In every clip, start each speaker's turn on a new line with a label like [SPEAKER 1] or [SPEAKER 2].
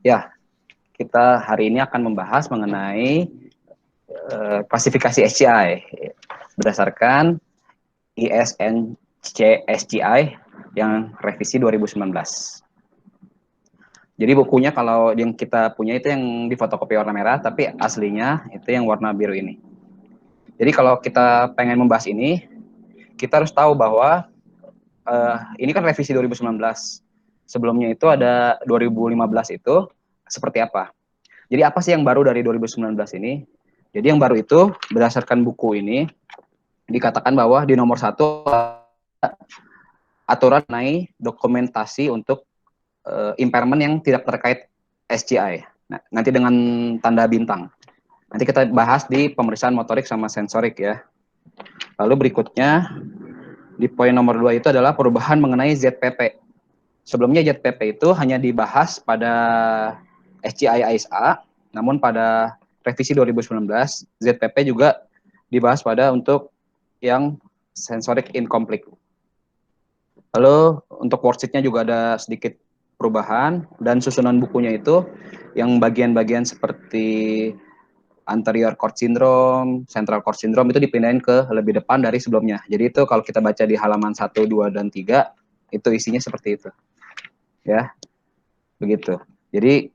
[SPEAKER 1] Ya, kita hari ini akan membahas mengenai klasifikasi SCI berdasarkan ISNC SCI yang revisi 2019. Jadi bukunya kalau yang kita punya itu yang difotokopi warna merah, tapi aslinya itu yang warna biru ini. Jadi kalau kita pengen membahas ini, kita harus tahu bahwa ini kan revisi 2019. Sebelumnya itu ada 2015 itu seperti apa. Jadi apa sih yang baru dari 2019 ini? Jadi yang baru itu berdasarkan buku ini dikatakan bahwa di nomor 1 aturan mengenai dokumentasi untuk impairment yang tidak terkait SCI. Nah, nanti dengan tanda bintang. Nanti kita bahas di pemeriksaan motorik sama sensorik ya. Lalu berikutnya di poin nomor 2 itu adalah perubahan mengenai ZPP. Sebelumnya ZPP itu hanya dibahas pada SCI ISA, namun pada revisi 2019 ZPP juga dibahas pada untuk yang sensorik incomplete. Lalu untuk worksheet-nya juga ada sedikit perubahan dan susunan bukunya itu yang bagian-bagian seperti anterior cord syndrome, central cord syndrome itu dipindahin ke lebih depan dari sebelumnya. Jadi itu kalau kita baca di halaman 1, 2, dan 3 itu isinya seperti itu. Ya, begitu. Jadi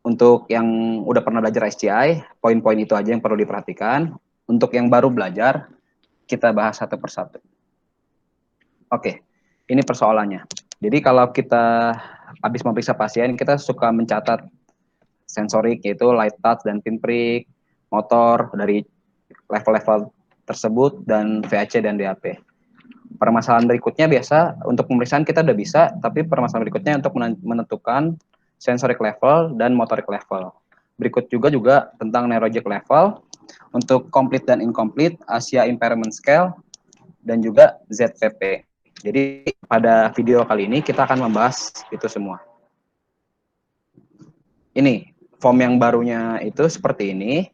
[SPEAKER 1] untuk yang udah pernah belajar SCI, poin-poin itu aja yang perlu diperhatikan. Untuk yang baru belajar, kita bahas satu persatu. Oke, ini persoalannya. Jadi kalau kita habis memeriksa pasien, kita suka mencatat sensorik, yaitu light touch dan pinprick, motor dari level-level tersebut, dan VAC dan DAP. Permasalahan berikutnya biasa, untuk pemeriksaan kita udah bisa, tapi permasalahan berikutnya untuk menentukan sensorik level dan motorik level. Berikut juga tentang neurologic level, untuk complete dan incomplete, Asia Impairment Scale, dan juga ZPP. Jadi pada video kali ini kita akan membahas itu semua. Ini form yang barunya itu seperti ini.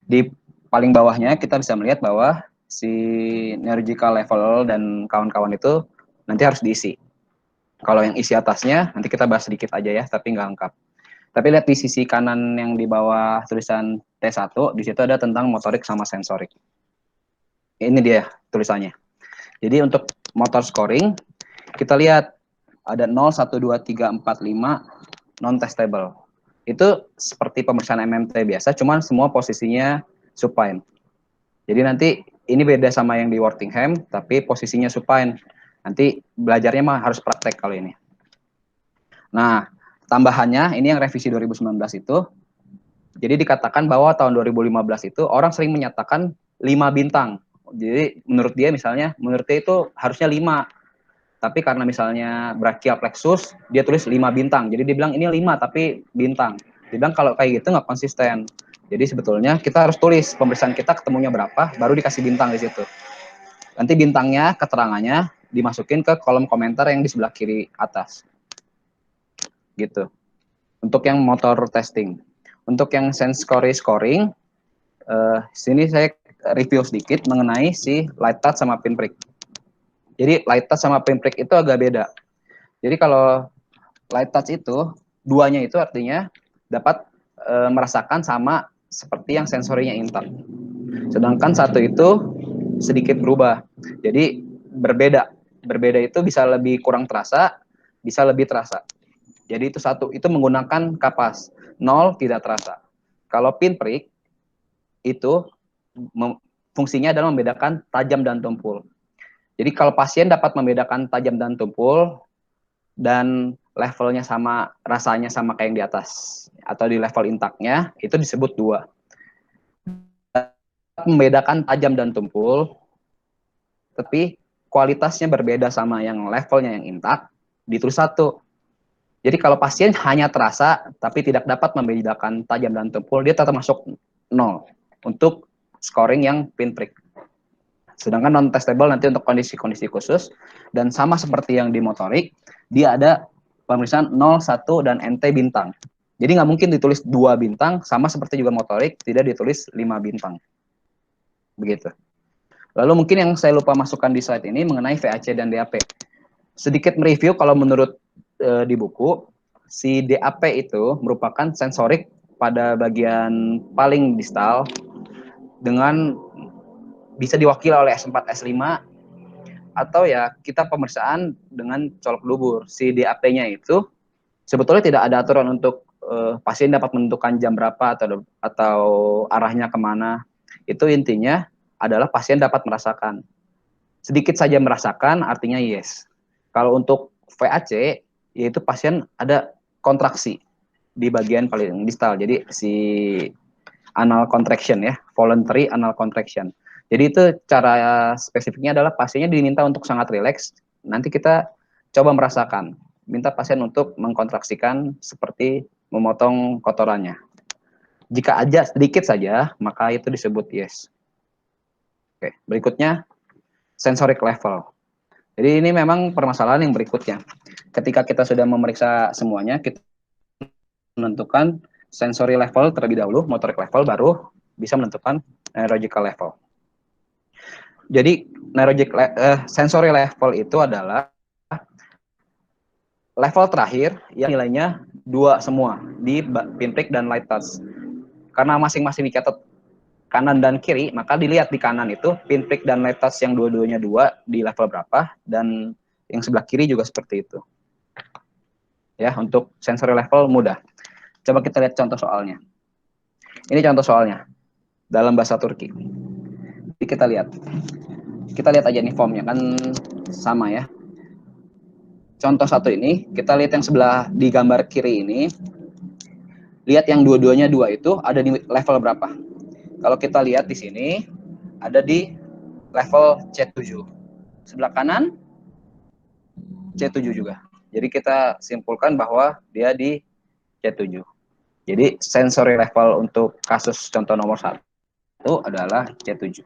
[SPEAKER 1] Di paling bawahnya kita bisa melihat bahwa si neurological level dan kawan-kawan itu nanti harus diisi. Kalau yang isi atasnya nanti kita bahas sedikit aja ya, tapi nggak lengkap. Tapi lihat di sisi kanan yang di bawah tulisan T1, di situ ada tentang motorik sama sensorik. Ini dia tulisannya. Jadi untuk motor scoring, kita lihat ada 0, 1, 2, 3, 4, 5 non-testable. Itu seperti pemeriksaan MMT biasa, cuman semua posisinya supine. Jadi nanti ini beda sama yang di Wortingham, tapi posisinya supine. Nanti belajarnya mah harus praktek kalau ini. Nah, tambahannya ini yang revisi 2019 itu, jadi dikatakan bahwa tahun 2015 itu orang sering menyatakan 5 bintang. Jadi menurut dia misalnya, menurut dia itu harusnya 5. Tapi karena misalnya brachial plexus, dia tulis 5 bintang. Jadi dia bilang ini 5 tapi bintang. Dia bilang kalau kayak gitu nggak konsisten. Jadi sebetulnya kita harus tulis pemeriksaan kita ketemunya berapa, baru dikasih bintang di situ. Nanti bintangnya, keterangannya dimasukin ke kolom komentar yang di sebelah kiri atas. Gitu. Untuk yang motor testing. Untuk yang sense scoring, sini saya review sedikit mengenai si light touch sama pinprick. Jadi light touch sama pinprick itu agak beda. Jadi kalau light touch itu, duanya itu artinya dapat merasakan sama seperti yang sensorinya intact. Sedangkan satu itu sedikit berubah. Jadi berbeda. Berbeda itu bisa lebih kurang terasa, bisa lebih terasa. Jadi itu satu, itu menggunakan kapas. 0 tidak terasa. Kalau pinprick itu fungsinya adalah membedakan tajam dan tumpul. Jadi kalau pasien dapat membedakan tajam dan tumpul dan levelnya sama, rasanya sama kayak yang di atas atau di level intaknya, itu disebut 2. Membedakan tajam dan tumpul, tapi kualitasnya berbeda sama yang levelnya yang intak, ditulis 1. Jadi kalau pasien hanya terasa tapi tidak dapat membedakan tajam dan tumpul, dia tetap masuk 0 untuk scoring yang pinprick. Sedangkan non-testable nanti untuk kondisi-kondisi khusus, dan sama seperti yang di motorik, dia ada pemeriksaan 0, 1, dan NT bintang. Jadi nggak mungkin ditulis 2 bintang, sama seperti juga motorik, tidak ditulis 5 bintang. Begitu. Lalu mungkin yang saya lupa masukkan di slide ini mengenai VAC dan DAP. Sedikit mereview kalau menurut di buku, si DAP itu merupakan sensorik pada bagian paling distal dengan bisa diwakili oleh S4, S5, atau ya kita pemeriksaan dengan colok dubur. Si DAP-nya itu sebetulnya tidak ada aturan untuk pasien dapat menentukan jam berapa atau arahnya kemana. Itu intinya adalah pasien dapat merasakan. Sedikit saja merasakan artinya yes. Kalau untuk VAC, yaitu pasien ada kontraksi di bagian paling distal. Jadi si anal contraction ya, voluntary anal contraction. Jadi itu cara spesifiknya adalah pasiennya diminta untuk sangat rileks. Nanti kita coba merasakan, minta pasien untuk mengkontraksikan seperti memotong kotorannya. Jika aja sedikit saja, maka itu disebut yes. Oke, berikutnya sensoric level. Jadi ini memang permasalahan yang berikutnya. Ketika kita sudah memeriksa semuanya, kita menentukan sensory level terlebih dahulu, motoric level, baru bisa menentukan neurological level. Jadi sensory level itu adalah level terakhir yang nilainya 2 semua di pinprick dan light touch. Karena masing-masing dicatat kanan dan kiri, maka dilihat di kanan itu pinprick dan light touch yang dua-duanya 2 di level berapa, dan yang sebelah kiri juga seperti itu. Ya, untuk sensory level mudah. Coba kita lihat contoh soalnya. Ini contoh soalnya dalam bahasa Turki. Jadi kita lihat aja nih formnya kan sama ya. Contoh satu ini, kita lihat yang sebelah di gambar kiri ini. Lihat yang dua-duanya 2 itu ada di level berapa? Kalau kita lihat di sini ada di level C7. Sebelah kanan C7 juga. Jadi kita simpulkan bahwa dia di C7. Jadi sensory level untuk kasus contoh nomor 1 adalah C7.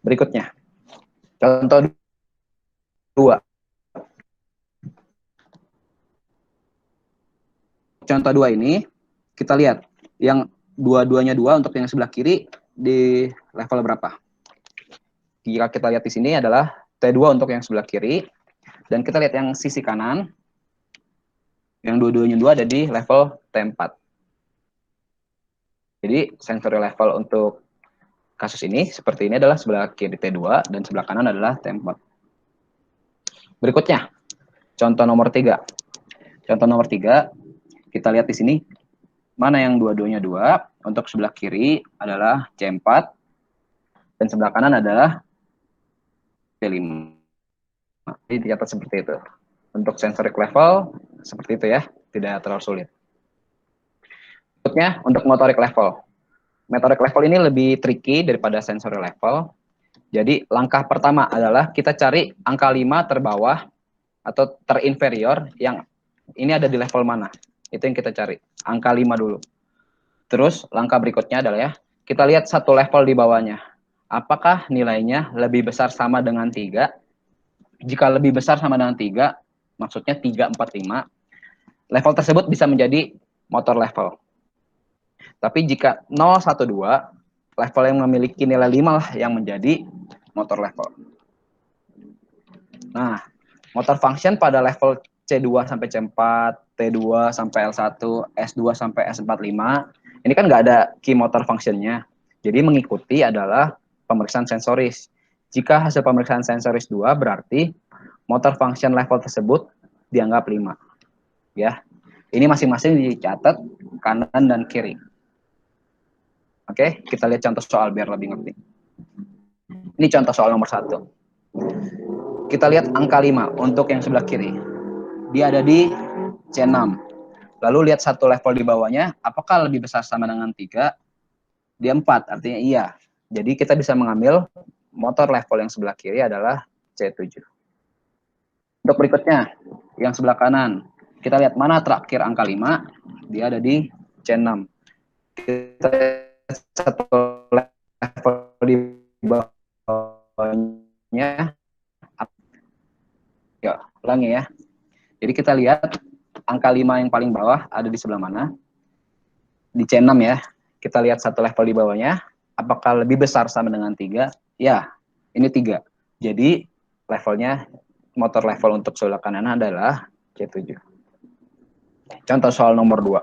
[SPEAKER 1] Berikutnya, contoh 2. Contoh 2 ini, kita lihat yang dua-duanya 2 untuk yang sebelah kiri di level berapa. Jika kita lihat di sini adalah T2 untuk yang sebelah kiri, dan kita lihat yang sisi kanan, yang dua-duanya 2 ada di level T4. Jadi sensory level untuk kasus ini seperti ini adalah sebelah kiri T2 dan sebelah kanan adalah T4. Berikutnya, contoh nomor 3. Contoh nomor 3, kita lihat di sini mana yang dua-duanya 2. Untuk sebelah kiri adalah C4 dan sebelah kanan adalah C5. Jadi dicatat seperti itu. Untuk sensoric level seperti itu ya, tidak terlalu sulit. Berikutnya untuk motoric level. Motoric level ini lebih tricky daripada sensory level. Jadi langkah pertama adalah kita cari angka 5 terbawah atau terinferior yang ini ada di level mana. Itu yang kita cari, angka 5 dulu. Terus langkah berikutnya adalah ya, kita lihat satu level di bawahnya. Apakah nilainya lebih besar sama dengan 3? Jika lebih besar sama dengan 3, maksudnya 3, 4, 5, level tersebut bisa menjadi motor level. Tapi jika 0, 1, 2, level yang memiliki nilai 5 lah yang menjadi motor level. Nah, motor function pada level C2 sampai C4, T2 sampai L1, S2 sampai S45, ini kan nggak ada key motor functionnya. Jadi mengikuti adalah pemeriksaan sensoris. Jika hasil pemeriksaan sensoris 2, berarti motor function level tersebut dianggap 5. Ya, ini masing-masing dicatat kanan dan kiri. Oke, kita lihat contoh soal biar lebih ngerti. Ini contoh soal nomor 1. Kita lihat angka 5 untuk yang sebelah kiri. Dia ada di C6. Lalu lihat satu level di bawahnya, apakah lebih besar sama dengan 3? Dia 4, artinya iya. Jadi kita bisa mengambil motor level yang sebelah kiri adalah C7. Untuk berikutnya, yang sebelah kanan. Kita lihat mana terakhir angka 5, dia ada di C6. Kita satu level di bawahnya, ya ulangi ya. Jadi kita lihat angka 5 yang paling bawah ada di sebelah mana, di C6 ya. Kita lihat satu level di bawahnya, apakah lebih besar sama dengan 3? Ya, ini 3. Jadi levelnya, motor level untuk sebelah kanan adalah C7. Contoh soal nomor 2.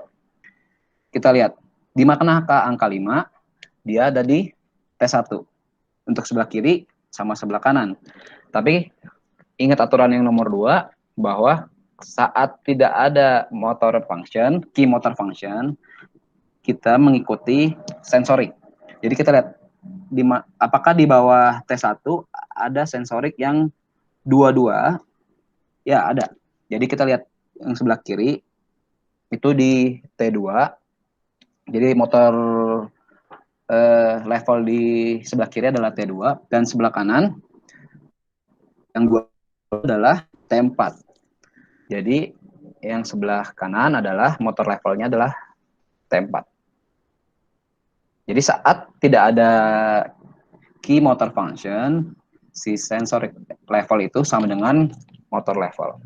[SPEAKER 1] Kita lihat, di manakah angka 5? Dia ada di T1. Untuk sebelah kiri sama sebelah kanan. Tapi ingat aturan yang nomor 2, bahwa saat tidak ada motor function, key motor function, kita mengikuti sensorik. Jadi kita lihat, apakah di bawah T1 ada sensorik yang 22? Ya, ada. Jadi kita lihat yang sebelah kiri, itu di T2. Jadi motor level di sebelah kiri adalah T2, dan sebelah kanan yang 2 adalah T4. Jadi yang sebelah kanan adalah motor levelnya adalah T4. Jadi saat tidak ada key motor function, si sensor level itu sama dengan motor level.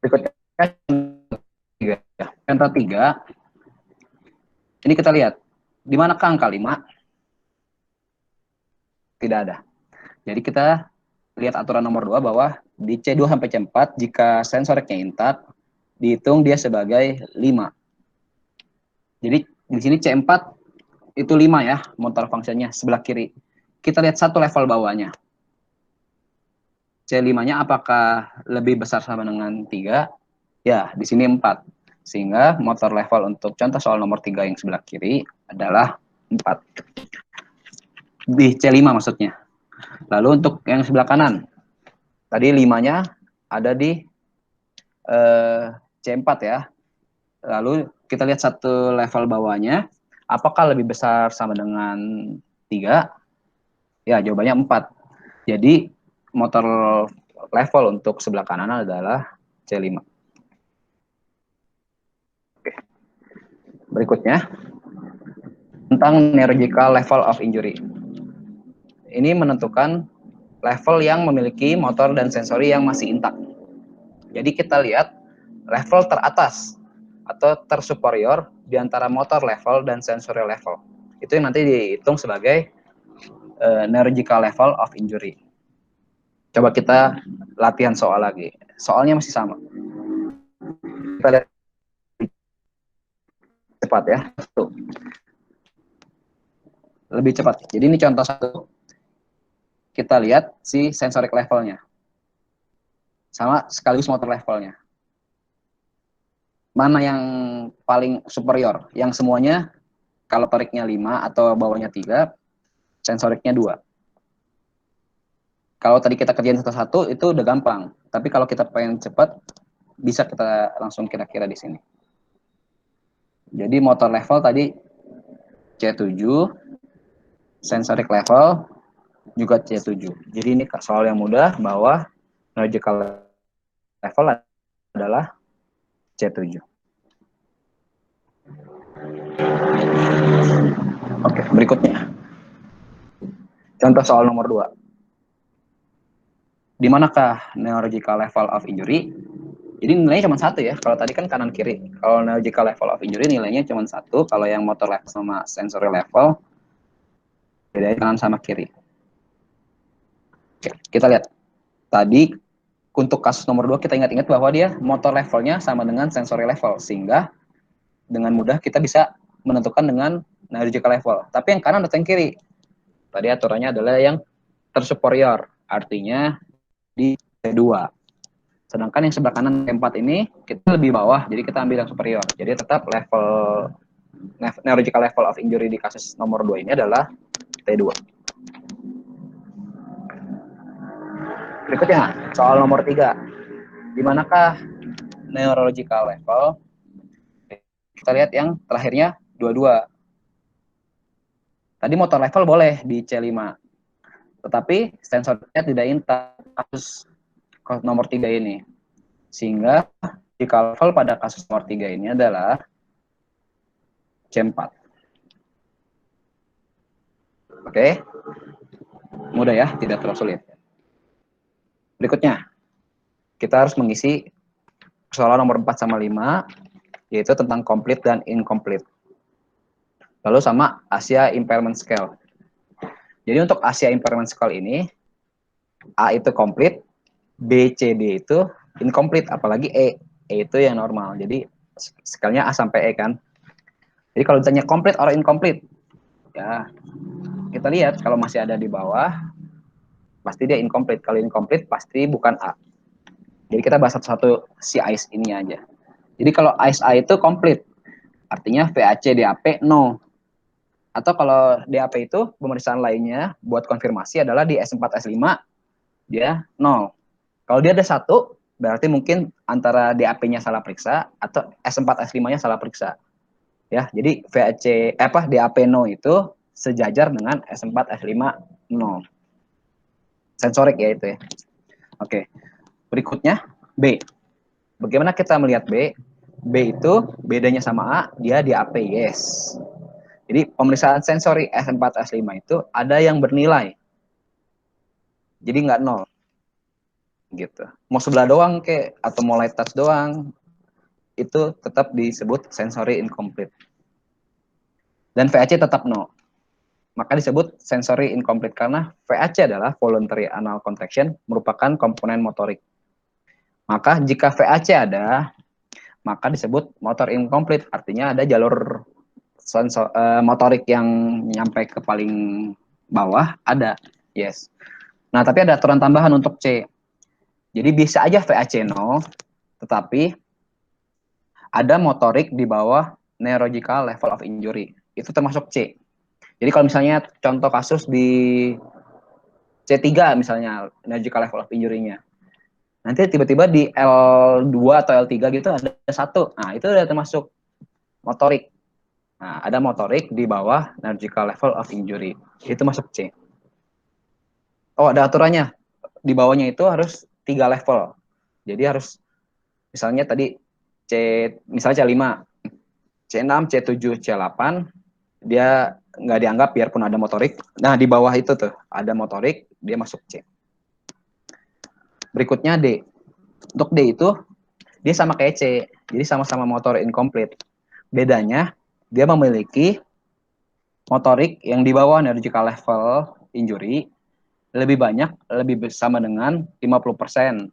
[SPEAKER 1] Berikutnya, contoh 3. Ini kita lihat, di manakah angka 5? Tidak ada. Jadi kita lihat aturan nomor 2 bahwa di C2 sampai C4, jika sensoriknya intak, dihitung dia sebagai 5. Jadi di sini C4 itu 5 ya, motor fungsinya sebelah kiri. Kita lihat satu level bawahnya. C5-nya apakah lebih besar sama dengan 3? Ya, di sini 4. Sehingga motor level untuk contoh soal nomor 3 yang sebelah kiri adalah 4. Di C5 maksudnya. Lalu untuk yang sebelah kanan, tadi 5-nya ada di C4 ya. Lalu kita lihat satu level bawahnya, apakah lebih besar sama dengan 3? Ya, jawabannya 4. Jadi motor level untuk sebelah kanan adalah C5. Oke. Berikutnya, tentang neurological level of injury. Ini menentukan level yang memiliki motor dan sensori yang masih intak. Jadi kita lihat level teratas atau tersuperior di antara motor level dan sensori level. Itu yang nanti dihitung sebagai neurological level of injury. Coba kita latihan soal lagi. Soalnya masih sama. Kita lihat cepat ya. Tuh. Lebih cepat. Jadi ini contoh 1. Kita lihat si sensorik levelnya. Sama sekaligus motor levelnya. Mana yang paling superior? Yang semuanya kalau tariknya 5 atau bawahnya 3, sensoriknya 2. Kalau tadi kita kerjain satu-satu itu udah gampang. Tapi kalau kita pengen cepat, bisa kita langsung kira-kira di sini. Jadi motor level tadi C7, sensorik level juga C7. Jadi ini soal yang mudah bahwa neurological level adalah C7. Oke, berikutnya. Contoh soal nomor 2. Di manakah neurological level of injury? Jadi nilainya cuma 1 ya. Kalau tadi kan kanan kiri. Kalau neurological level of injury nilainya cuma 1. Kalau yang motor level sama sensory level bedanya kanan sama kiri. Oke, kita lihat. Tadi untuk kasus nomor 2 kita ingat-ingat bahwa dia motor levelnya sama dengan sensory level. Sehingga dengan mudah kita bisa menentukan dengan neurological level. Tapi yang kanan atau yang kiri? Tadi aturannya adalah yang tersuperior. Artinya di T2. Sedangkan yang sebelah kanan T4 ini kita lebih bawah, jadi kita ambil yang superior. Jadi tetap level neurological level of injury di kasus nomor 2 ini adalah T2. Berikutnya, soal nomor 3. Di manakah neurological level? Kita lihat yang terakhirnya 22. Tadi motor level boleh di C5. Tetapi sensornya tidak intak kasus nomor 3 ini. Sehingga neurological level pada kasus nomor 3 ini adalah C4. Oke. Mudah ya, tidak terlalu sulit. Berikutnya, kita harus mengisi persoalan nomor 4 sama 5, yaitu tentang complete dan incomplete. Lalu sama Asia Impairment Scale. Jadi untuk Asia Impairment Scale ini, A itu complete, B, C, D itu incomplete, apalagi E. E itu yang normal. Jadi skalanya A sampai E kan. Jadi kalau ditanya complete or incomplete, ya kita lihat kalau masih ada di bawah, pasti dia incomplete. Kalau incomplete pasti bukan A. Jadi kita bahas satu-satu si ICE ini aja. Jadi kalau ICE A itu complete, artinya VAC DAP no. Atau kalau DAP itu pemeriksaan lainnya buat konfirmasi adalah di S4 S5 dia 0. Kalau dia ada 1, berarti mungkin antara DAP-nya salah periksa atau S4 S5-nya salah periksa. Ya, jadi DAP no itu sejajar dengan S4 S5 no. Sensorik ya itu ya. Oke. Berikutnya B. Bagaimana kita melihat B? B itu bedanya sama A, dia di AP, yes. Jadi pemeriksaan sensori S4 S5 itu ada yang bernilai. Jadi nggak 0. Gitu. Mau sebelah doang ke atau mau light touch doang, itu tetap disebut sensory incomplete. Dan VAC tetap 0. Maka disebut sensory incomplete karena VAC adalah voluntary anal contraction, merupakan komponen motorik. Maka jika VAC ada, maka disebut motor incomplete, artinya ada jalur motorik yang nyampe ke paling bawah, ada, yes. Nah, tapi ada aturan tambahan untuk C. Jadi bisa aja VAC 0, tetapi ada motorik di bawah neurological level of injury. Itu termasuk C. Jadi kalau misalnya contoh kasus di C3 misalnya, neurological level of injury-nya. Nanti tiba-tiba di L2 atau L3 gitu ada 1. Nah, itu udah termasuk motorik. Nah, ada motorik di bawah neurological level of injury. Itu masuk C. Oh, ada aturannya. Di bawahnya itu harus 3 level. Jadi harus, misalnya tadi misalnya C5, C6, C7, C8, dia nggak dianggap biarpun ada motorik. Nah, di bawah itu tuh, ada motorik, dia masuk C. Berikutnya D. Untuk D itu, dia sama kayak C. Jadi sama-sama motor incomplete. Bedanya, dia memiliki motorik yang di bawah neurological level injury lebih banyak, lebih sama dengan 50%.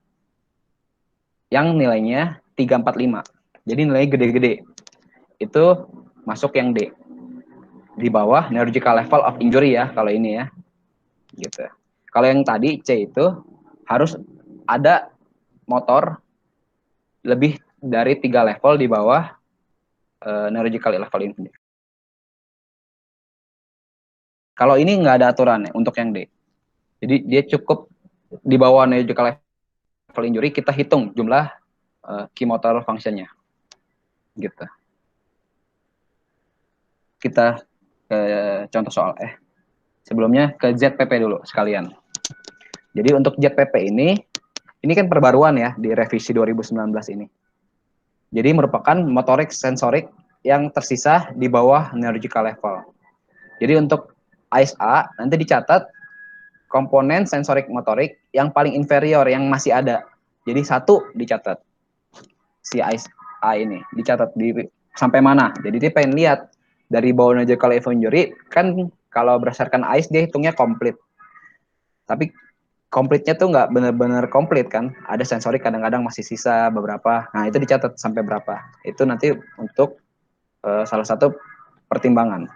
[SPEAKER 1] Yang nilainya 345. Jadi nilainya gede-gede. Itu masuk yang D. Di bawah neurological level of injury ya, kalau ini ya. Gitu. Kalau yang tadi C itu harus ada motor lebih dari 3 level di bawah neurological level injury. Kalau ini nggak ada aturan ya, untuk yang D. Jadi dia cukup di bawah neurological level injury, kita hitung jumlah key motor function-nya. Gitu. Kita ke contoh soal sebelumnya ke ZPP dulu sekalian. Jadi untuk ZPP ini kan perbaruan ya di revisi 2019 ini. Jadi merupakan motorik sensorik yang tersisa di bawah neurological level. Jadi untuk ISA nanti dicatat komponen sensorik motorik yang paling inferior yang masih ada. Jadi 1 dicatat. Si ISA ini dicatat sampai mana. Jadi dia pengen lihat dari bawah neurological level injury, kan kalau berdasarkan ICE dia hitungnya komplit. Tapi komplitnya tuh nggak benar-benar komplit kan. Ada sensorik kadang-kadang masih sisa beberapa. Nah, itu dicatat sampai berapa. Itu nanti untuk salah satu pertimbangan.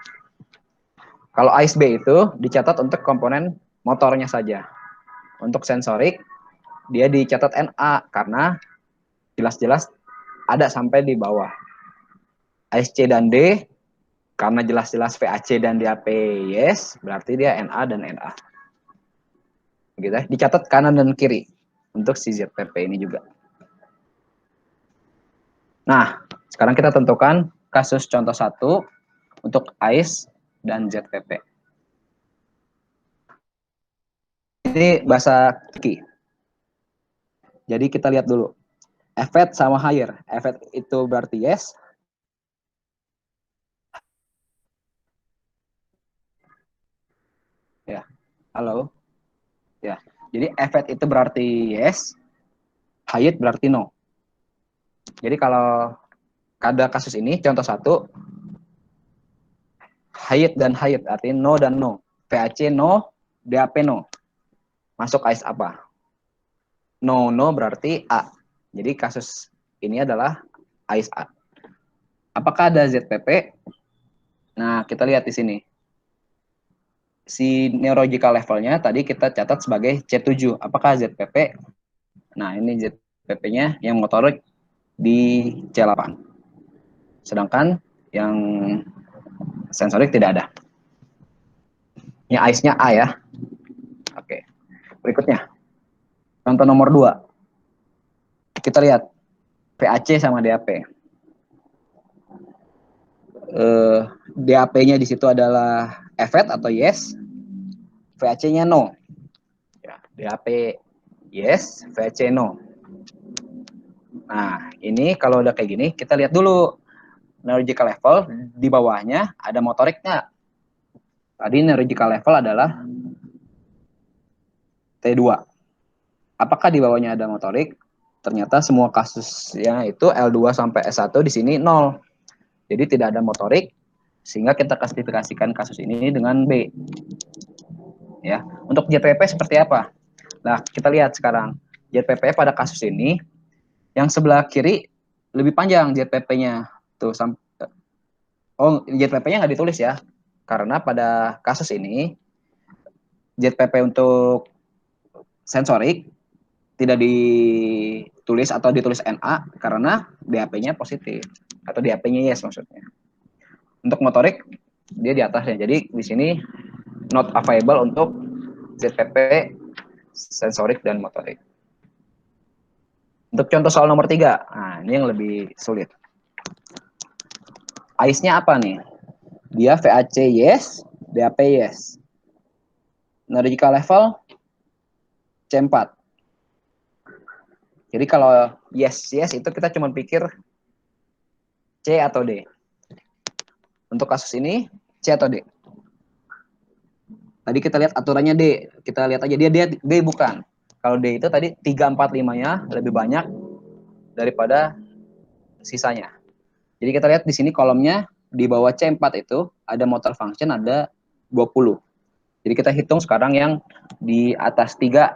[SPEAKER 1] Kalau ICE-B itu dicatat untuk komponen motornya saja. Untuk sensorik, dia dicatat NA karena jelas-jelas ada sampai di bawah. ICE-C dan D, karena jelas-jelas VAC dan DAP yes, berarti dia NA dan NA. Gitu ya. Dicatat kanan dan kiri untuk si ZPP ini juga. Nah, sekarang kita tentukan kasus contoh 1 untuk ICE dan ZPP. Ini bahasa Turki. Jadi kita lihat dulu. Effect sama higher. Effect itu berarti yes. Ya, halo. Ya, jadi effect itu berarti yes. Higher berarti no. Jadi kalau ada kasus ini, contoh 1, higher dan higher, artinya no dan no. VAC no, DAP no. Masuk ICE apa? No berarti A. Jadi kasus ini adalah AIS A. Apakah ada ZPP? Nah, kita lihat di sini. Si neurological levelnya tadi kita catat sebagai C7. Apakah ZPP? Nah, ini ZPP-nya yang motorik di C8. Sedangkan yang sensorik tidak ada. Ini AIS-nya A ya. Oke. Berikutnya. Contoh nomor 2. Kita lihat PAC sama DAP. DAP-nya di situ adalah evet atau yes. VAC-nya no. Ya, DAP yes, VAC no. Nah, ini kalau udah kayak gini, kita lihat dulu neurological level di bawahnya ada motorik nggak? Tadi neurological level adalah T2. Apakah di bawahnya ada motorik? Ternyata semua kasusnya itu L2 sampai S1 di sini 0. Jadi tidak ada motorik, sehingga kita klasifikasikan kasus ini dengan B. Ya, untuk JPP seperti apa? Nah, kita lihat sekarang. JPP pada kasus ini, yang sebelah kiri lebih panjang JPP-nya. Tuh, oh, JPP-nya nggak ditulis ya. Karena pada kasus ini, JPP untuk sensorik tidak ditulis atau ditulis NA karena DAP-nya positif. Atau DAP-nya yes maksudnya. Untuk motorik, dia di atasnya. Jadi, di sini not available untuk ZPP, sensorik, dan motorik. Untuk contoh soal nomor 3, nah ini yang lebih sulit. AIS-nya apa nih? Dia VAC yes, DAP yes. Neurological level C4. Jadi kalau yes itu kita cuma pikir C atau D. Untuk kasus ini C atau D. Tadi kita lihat aturannya D. Kita lihat aja dia D bukan. Kalau D itu tadi 3, 4, 5-nya lebih banyak daripada sisanya. Jadi kita lihat di sini kolomnya di bawah C4 itu ada motor function ada 20. Jadi kita hitung sekarang yang di atas 3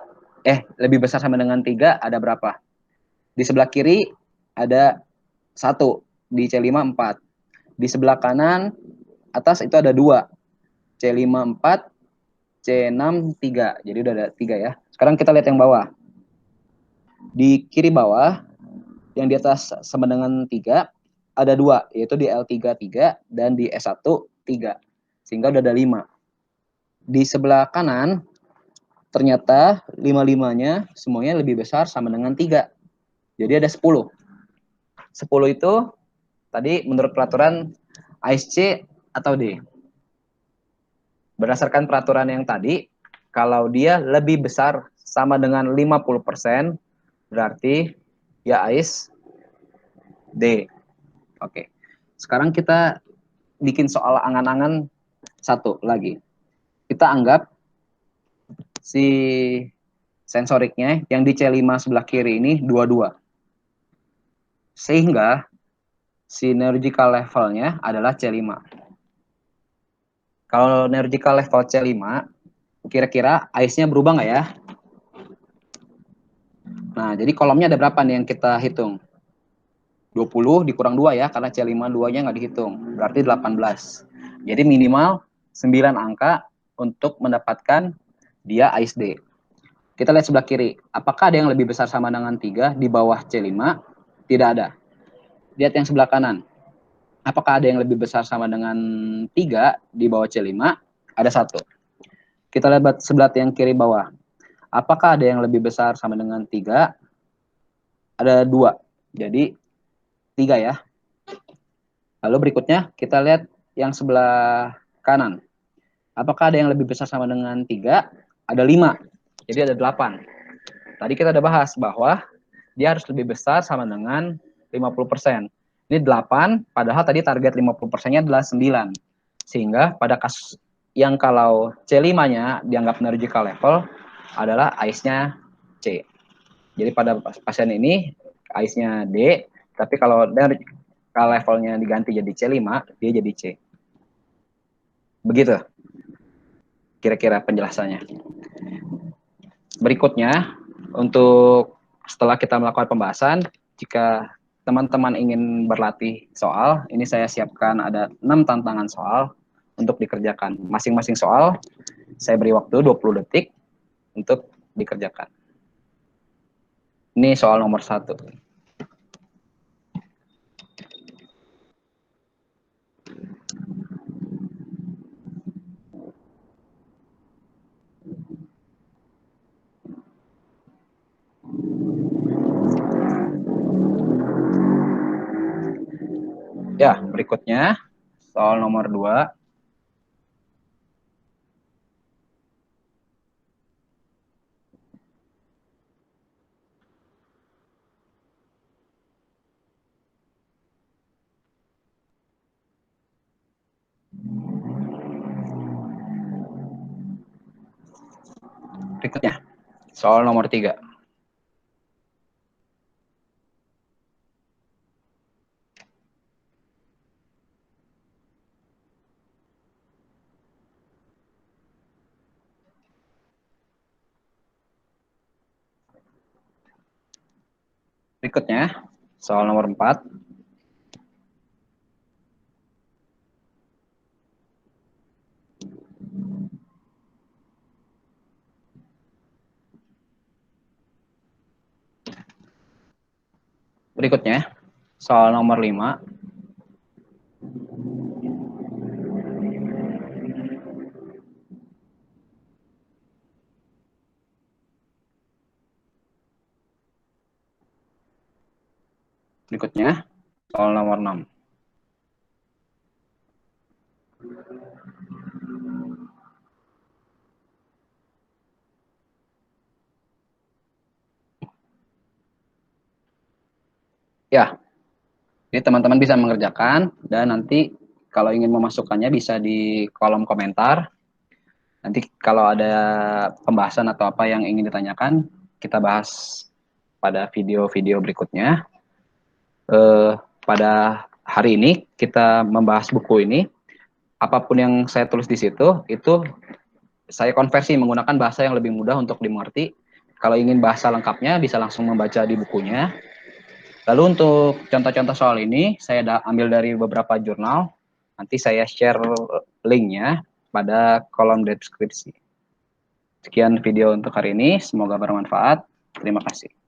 [SPEAKER 1] lebih besar sama dengan 3 ada berapa? Di sebelah kiri ada 1, di C5 4. Di sebelah kanan atas itu ada 2. C5 4, C6 3. Jadi udah ada 3 ya. Sekarang kita lihat yang bawah. Di kiri bawah yang di atas sama dengan 3 ada 2, yaitu di L3 3 dan di S1 3. Sehingga udah ada 5. Di sebelah kanan ternyata 5-5-nya semuanya lebih besar sama dengan 3. Jadi ada 10. 10 itu tadi menurut peraturan AIS-C atau D. Berdasarkan peraturan yang tadi, kalau dia lebih besar sama dengan 50%, berarti ya AIS D. Oke. Sekarang kita bikin soal angan-angan satu lagi. Kita anggap si sensoriknya yang di C5 sebelah kiri ini 22. Sehingga si neurological levelnya adalah C5. Kalau neurological level C5, kira-kira AIS-nya berubah nggak ya? Nah, jadi kolomnya ada berapa nih yang kita hitung? 20 dikurang 2 ya, karena C5 2-nya nggak dihitung. Berarti 18. Jadi minimal 9 angka untuk mendapatkan dia AIS-D. Kita lihat sebelah kiri. Apakah ada yang lebih besar sama dengan 3 di bawah C5? Tidak ada. Lihat yang sebelah kanan. Apakah ada yang lebih besar sama dengan 3 di bawah C5? Ada 1. Kita lihat sebelah yang kiri bawah. Apakah ada yang lebih besar sama dengan 3? Ada 2. Jadi 3 ya. Lalu berikutnya kita lihat yang sebelah kanan. Apakah ada yang lebih besar sama dengan 3? Ada 5. Jadi ada 8. Tadi kita udah bahas bahwa dia harus lebih besar sama dengan 50%. Ini 8, padahal tadi target 50%-nya adalah 9. Sehingga pada kasus yang kalau C5-nya dianggap neurological level adalah AIS-nya C. Jadi pada pasien ini AIS-nya D, tapi kalau neurological levelnya diganti jadi C5, dia jadi C. Begitu kira-kira penjelasannya. Berikutnya, untuk setelah kita melakukan pembahasan, jika teman-teman ingin berlatih soal, ini saya siapkan ada 6 tantangan soal untuk dikerjakan. Masing-masing soal saya beri waktu 20 detik untuk dikerjakan. Ini soal nomor 1. Ya, berikutnya soal nomor 2. Berikutnya, soal nomor 3. Berikutnya, soal nomor 4. Berikutnya, soal nomor 5. Berikutnya, soal nomor 6. Ya, jadi teman-teman bisa mengerjakan dan nanti kalau ingin memasukkannya bisa di kolom komentar. Nanti kalau ada pembahasan atau apa yang ingin ditanyakan, kita bahas pada video-video berikutnya. Pada hari ini kita membahas buku ini. Apapun yang saya tulis di situ, itu saya konversi menggunakan bahasa yang lebih mudah untuk dimengerti. Kalau ingin bahasa lengkapnya, bisa langsung membaca di bukunya. Lalu untuk contoh-contoh soal ini, saya ambil dari beberapa jurnal. Nanti saya share linknya pada kolom deskripsi. Sekian video untuk hari ini, semoga bermanfaat. Terima kasih.